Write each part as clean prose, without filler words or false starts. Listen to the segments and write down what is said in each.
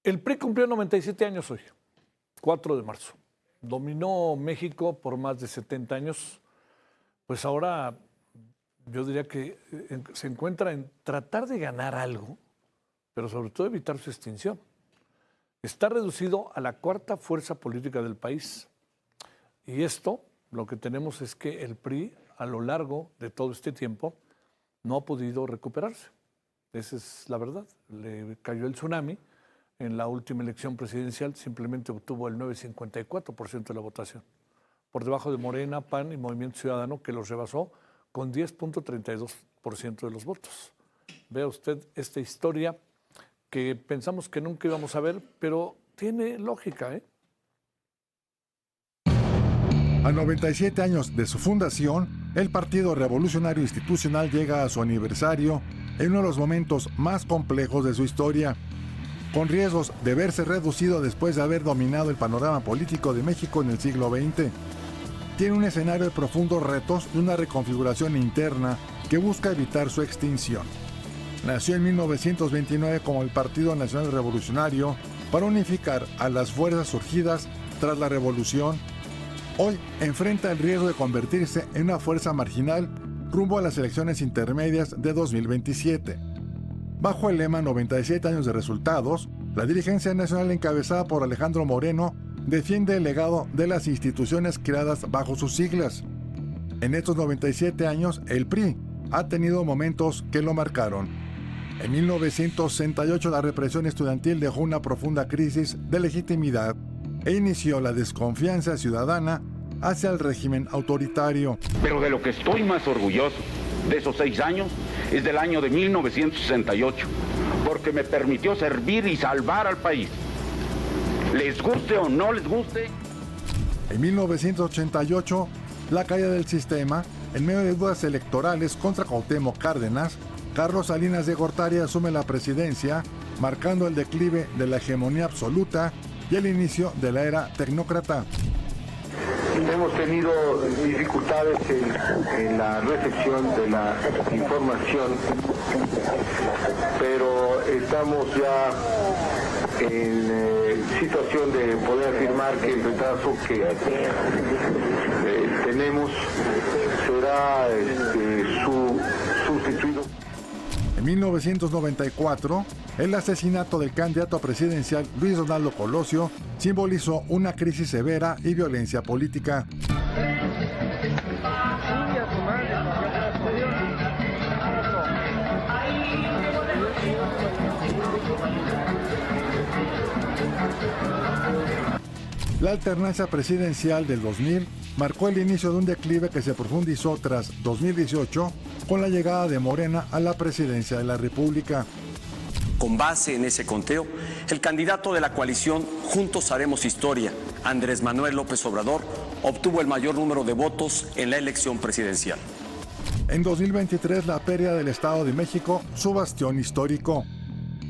El PRI cumplió 97 años hoy, 4 de marzo. Dominó México por más de 70 años. Pues ahora yo diría que se encuentra en tratar de ganar algo, pero sobre todo evitar su extinción. Está reducido a la cuarta fuerza política del país. Y esto, lo que tenemos es que el PRI, a lo largo de todo este tiempo, no ha podido recuperarse. Esa es la verdad. Le cayó el tsunami. En la última elección presidencial simplemente obtuvo el 9,54% de la votación, por debajo de Morena, PAN y Movimiento Ciudadano, que los rebasó con 10,32% de los votos. Vea usted esta historia que pensamos que nunca íbamos a ver, pero tiene lógica, ¿eh? A 97 años de su fundación, el Partido Revolucionario Institucional llega a su aniversario en uno de los momentos más complejos de su historia, con riesgos de verse reducido después de haber dominado el panorama político de México en el siglo XX. Tiene un escenario de profundos retos y una reconfiguración interna que busca evitar su extinción. Nació en 1929 como el Partido Nacional Revolucionario para unificar a las fuerzas surgidas tras la revolución. Hoy enfrenta el riesgo de convertirse en una fuerza marginal rumbo a las elecciones intermedias de 2027. Bajo el lema 97 años de resultados, la dirigencia nacional encabezada por Alejandro Moreno defiende el legado de las instituciones creadas bajo sus siglas. En estos 97 años, el PRI ha tenido momentos que lo marcaron. En 1968 la represión estudiantil dejó una profunda crisis de legitimidad e inició la desconfianza ciudadana hacia el régimen autoritario. Pero de lo que estoy más orgulloso de esos 6 años es del año de 1968, porque me permitió servir y salvar al país. Les guste o no les guste. En 1988, la caída del sistema, en medio de dudas electorales contra Cuauhtémoc Cárdenas, Carlos Salinas de Gortari asume la presidencia, marcando el declive de la hegemonía absoluta y el inicio de la era tecnócrata. Hemos tenido dificultades en la recepción de la información, pero estamos ya en situación de poder afirmar que el retraso que tenemos será sustituido. En 1994, el asesinato del candidato presidencial Luis Donaldo Colosio simbolizó una crisis severa y violencia política. La alternancia presidencial del 2000 marcó el inicio de un declive que se profundizó tras 2018 con la llegada de Morena a la presidencia de la República. Con base en ese conteo, el candidato de la coalición Juntos Haremos Historia, Andrés Manuel López Obrador, obtuvo el mayor número de votos en la elección presidencial. En 2023, la pérdida del Estado de México, su bastión histórico.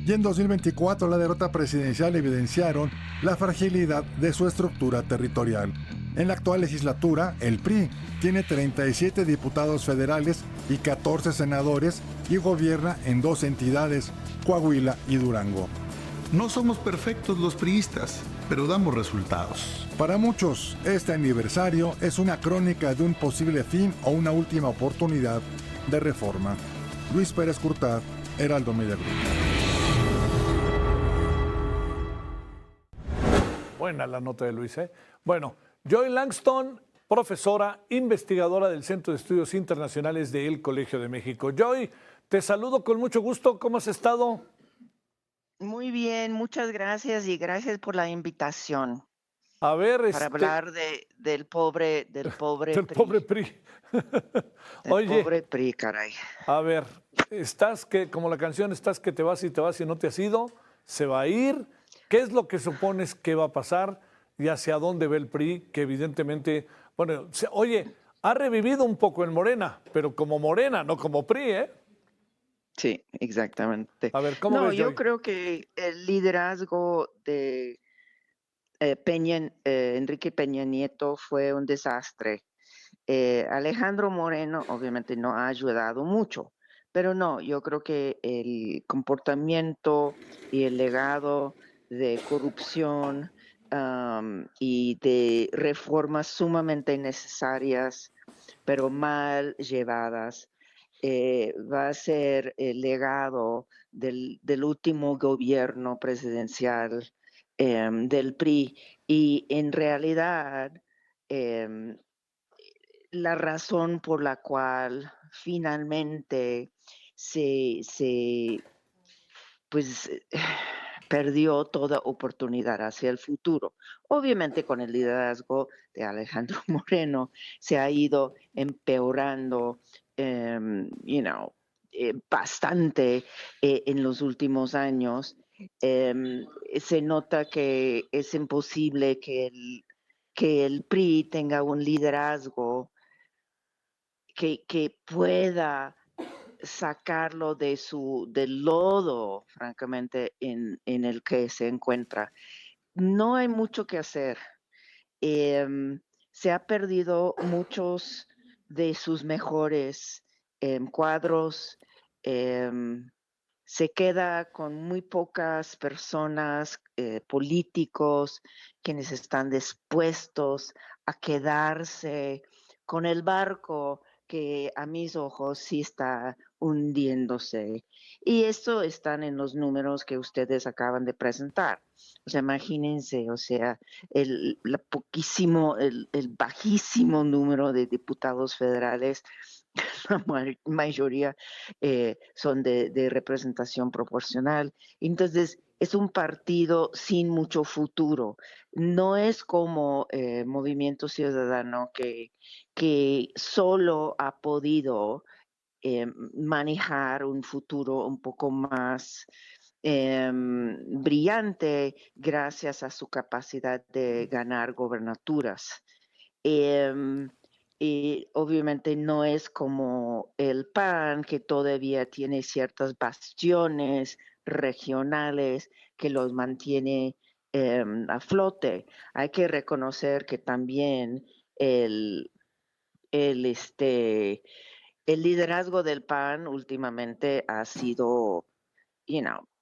Y en 2024, la derrota presidencial evidenciaron la fragilidad de su estructura territorial. En la actual legislatura, el PRI tiene 37 diputados federales y 14 senadores y gobierna en 2 entidades, Coahuila y Durango. No somos perfectos los priistas, pero damos resultados. Para muchos, este aniversario es una crónica de un posible fin o una última oportunidad de reforma. Luis Pérez Curtad, Heraldo Media Group. Buena la nota de Luis, ¿eh? Bueno, Joy Langston, profesora, investigadora del Centro de Estudios Internacionales del Colegio de México. Joy, te saludo con mucho gusto. ¿Cómo has estado? Muy bien, muchas gracias y gracias por la invitación A ver, para hablar del pobre del PRI. pobre PRI. Del Oye, pobre PRI, caray. a ver, estás que, como la canción, estás que te vas y no te has ido, se va a ir. ¿Qué es lo que supones que va a pasar y hacia dónde ve el PRI? Que evidentemente, bueno, oye, ha revivido un poco en Morena, pero como Morena, no como PRI, ¿eh? Sí, exactamente. A ver, ¿cómo No, ves, yo Joy? creo que el liderazgo de Enrique Peña Nieto fue un desastre. Alejandro Moreno obviamente no ha ayudado mucho, pero no, yo creo que el comportamiento y el legado de corrupción y de reformas sumamente necesarias, pero mal llevadas. Va a ser el legado del último gobierno presidencial del PRI. Y en realidad, la razón por la cual finalmente pues perdió toda oportunidad hacia el futuro. Obviamente con el liderazgo de Alejandro Moreno se ha ido empeorando, bastante en los últimos años. Se nota que es imposible que el PRI tenga un liderazgo que pueda sacarlo del lodo, francamente, en el que se encuentra. No hay mucho que hacer. Se ha perdido muchos de sus mejores cuadros. Se queda con muy pocas personas, políticos, quienes están dispuestos a quedarse con el barco que a mis ojos sí está hundiéndose. Y esto están en los números que ustedes acaban de presentar. O sea, imagínense, o sea, el bajísimo número de diputados federales, la mayoría son de representación proporcional. Entonces, es un partido sin mucho futuro. No es como Movimiento Ciudadano que solo ha podido manejar un futuro un poco más brillante gracias a su capacidad de ganar gobernaturas. Y obviamente no es como el PAN, que todavía tiene ciertas bastiones regionales que los mantiene a flote. Hay que reconocer que también el, el, este, el liderazgo del PAN últimamente ha sido,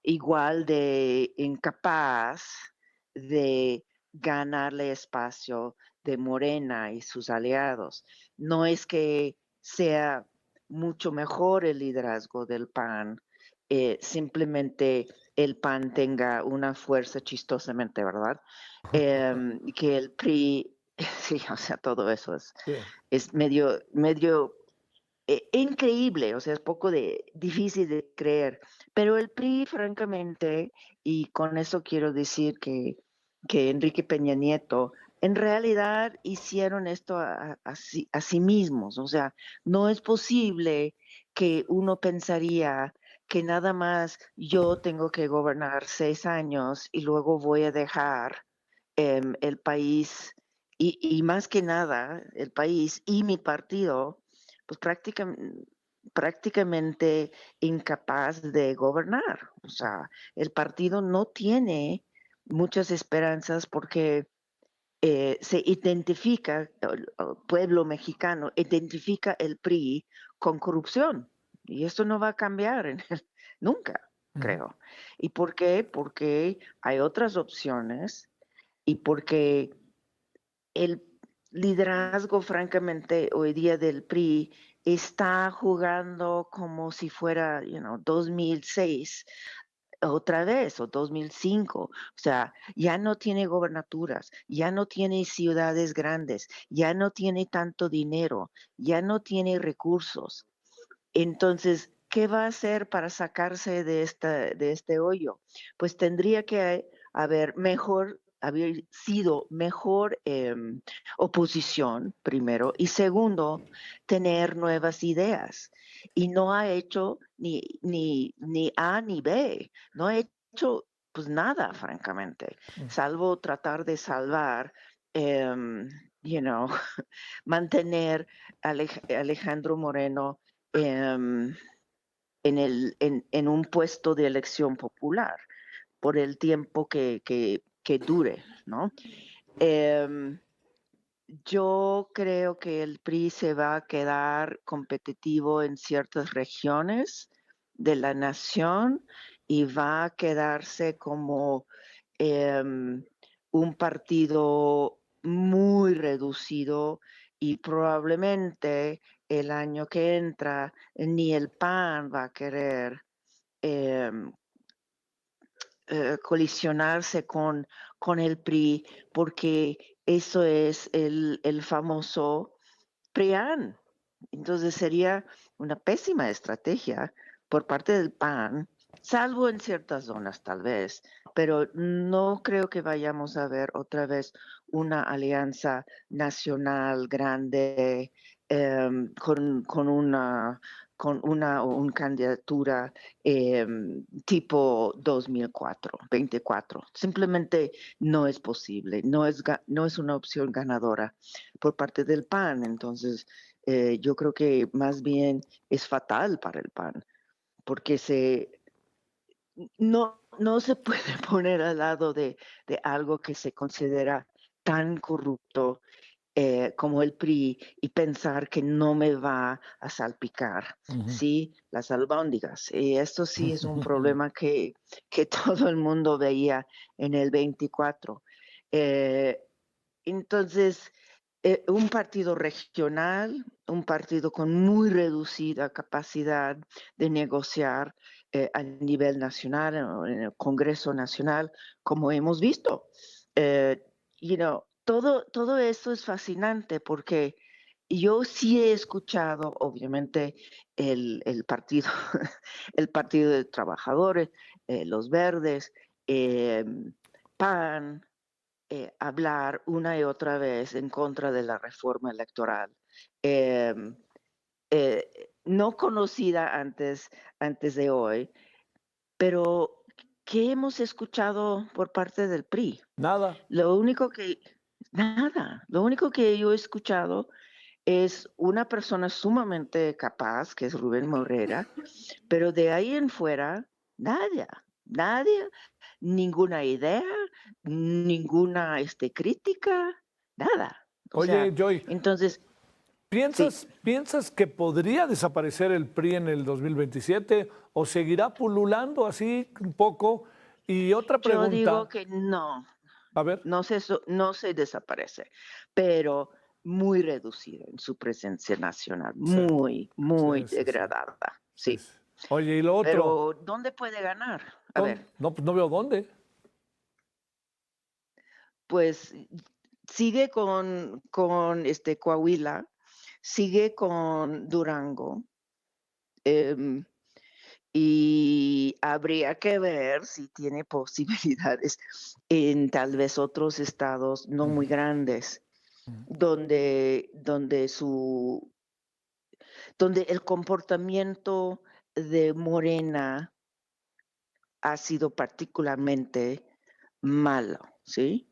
igual de incapaz de ganarle espacio de Morena y sus aliados. No es que sea mucho mejor el liderazgo del PAN, simplemente el PAN tenga una fuerza chistosamente, ¿verdad? Que el PRI, sí, o sea, todo eso es medio increíble, o sea, es poco difícil de creer. Pero el PRI, francamente, y con eso quiero decir que Enrique Peña Nieto, en realidad hicieron esto a sí mismos. O sea, no es posible que uno pensaría que nada más yo tengo que gobernar 6 años y luego voy a dejar el país y más que nada el país y mi partido, pues prácticamente incapaz de gobernar. O sea, el partido no tiene muchas esperanzas porque se identifica, el pueblo mexicano identifica el PRI con corrupción. Y esto no va a cambiar nunca, creo. ¿Y por qué? Porque hay otras opciones y porque el liderazgo, francamente, hoy día del PRI está jugando como si fuera, 2006 otra vez, o 2005. O sea, ya no tiene gobernaturas, ya no tiene ciudades grandes, ya no tiene tanto dinero, ya no tiene recursos. Entonces, ¿qué va a hacer para sacarse de este hoyo? Pues tendría que haber sido mejor oposición, primero, y segundo, tener nuevas ideas. Y no ha hecho ni A ni B, no ha hecho pues nada, francamente, salvo tratar de salvar, em, you know, mantener a Alejandro Moreno en un puesto de elección popular por el tiempo que dure, ¿no? Yo creo que el PRI se va a quedar competitivo en ciertas regiones de la nación y va a quedarse como un partido muy reducido y probablemente el año que entra ni el PAN va a querer em, colisionarse con el PRI, porque eso es el famoso PRIAN. Entonces sería una pésima estrategia por parte del PAN, salvo en ciertas zonas tal vez, pero no creo que vayamos a ver otra vez una alianza nacional grande con una candidatura tipo 2024. Simplemente no es posible, no es una opción ganadora por parte del PAN. Entonces, yo creo que más bien es fatal para el PAN, porque no se puede poner al lado de algo que se considera tan corrupto como el PRI y pensar que no me va a salpicar, ¿sí? Las albóndigas. Y esto sí es un problema que todo el mundo veía en el 24. Entonces, un partido regional, un partido con muy reducida capacidad de negociar a nivel nacional, en el Congreso Nacional, como hemos visto. Todo eso es fascinante porque yo sí he escuchado, obviamente, el partido, el Partido de Trabajadores, los Verdes, PAN, hablar una y otra vez en contra de la reforma electoral, no conocida antes de hoy, pero ¿qué hemos escuchado por parte del PRI? Nada. Lo único que yo he escuchado es una persona sumamente capaz, que es Rubén Moreira, pero de ahí en fuera, nadie, ninguna idea, ninguna crítica, nada. Oye, Joy, Entonces, sí, ¿piensas que podría desaparecer el PRI en el 2027 o seguirá pululando así un poco? Y otra yo digo pregunta, que no, a ver, no se desaparece, pero muy reducido en su presencia nacional, sí, muy, muy sí, sí, sí, degradada, sí, sí. sí. Oye, y lo otro, Pero ¿dónde puede ganar? A ver, no, pues no veo dónde. pues sigue con Coahuila, sigue con Durango, em, y habría que ver si tiene posibilidades en tal vez otros estados no muy grandes, donde el comportamiento de Morena ha sido particularmente malo, ¿sí?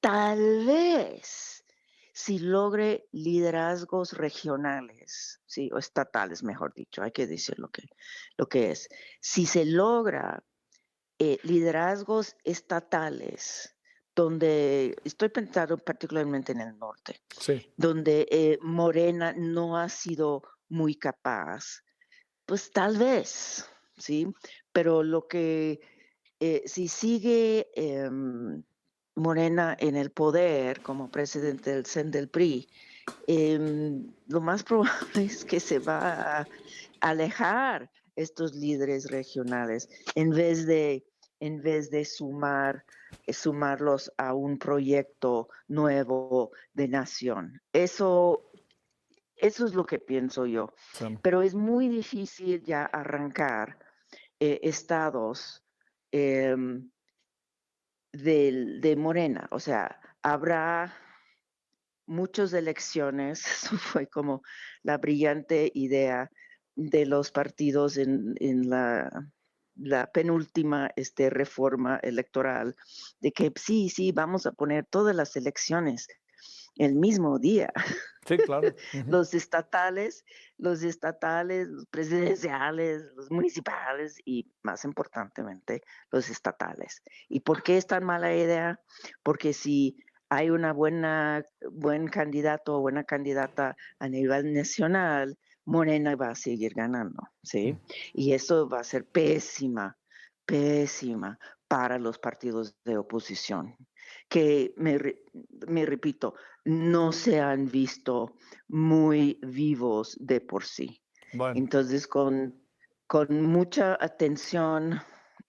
Tal vez si logre liderazgos regionales, sí, o estatales, mejor dicho, hay que decir lo que es. Si se logra liderazgos estatales, donde estoy pensando particularmente en el norte, Sí. donde Morena no ha sido muy capaz, pues tal vez, ¿sí? Pero si sigue Morena en el poder como presidente del CEN del PRI, lo más probable es que se va a alejar estos líderes regionales en vez de sumarlos a un proyecto nuevo de nación. Eso es lo que pienso yo. Sí. Pero es muy difícil ya arrancar estados de Morena. O sea, habrá muchas elecciones. Eso fue como la brillante idea de los partidos en la penúltima reforma electoral, de que sí, vamos a poner todas las elecciones el mismo día. Sí, claro. Los estatales, los presidenciales, los municipales y, más importantemente, los estatales. ¿Y por qué es tan mala idea? Porque si hay buen candidato o buena candidata a nivel nacional, Morena va a seguir ganando, ¿sí? Y eso va a ser pésima para los partidos de oposición, que me repito, no se han visto muy vivos de por sí. Bueno, Entonces, con mucha atención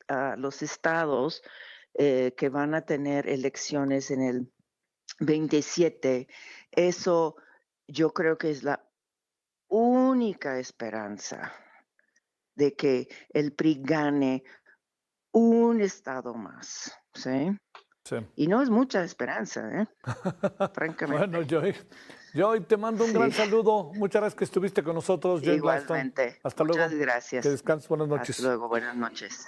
a los estados que van a tener elecciones en el 27, eso yo creo que es la única esperanza de que el PRI gane un estado más, ¿sí? sí. Y no es mucha esperanza, francamente. Bueno, Joy, te mando un gran Sí. saludo. Muchas gracias que estuviste con nosotros, Joy Gladstone. Igualmente. Hasta luego. Muchas gracias. Que descanses. Buenas noches. Hasta luego. Buenas noches.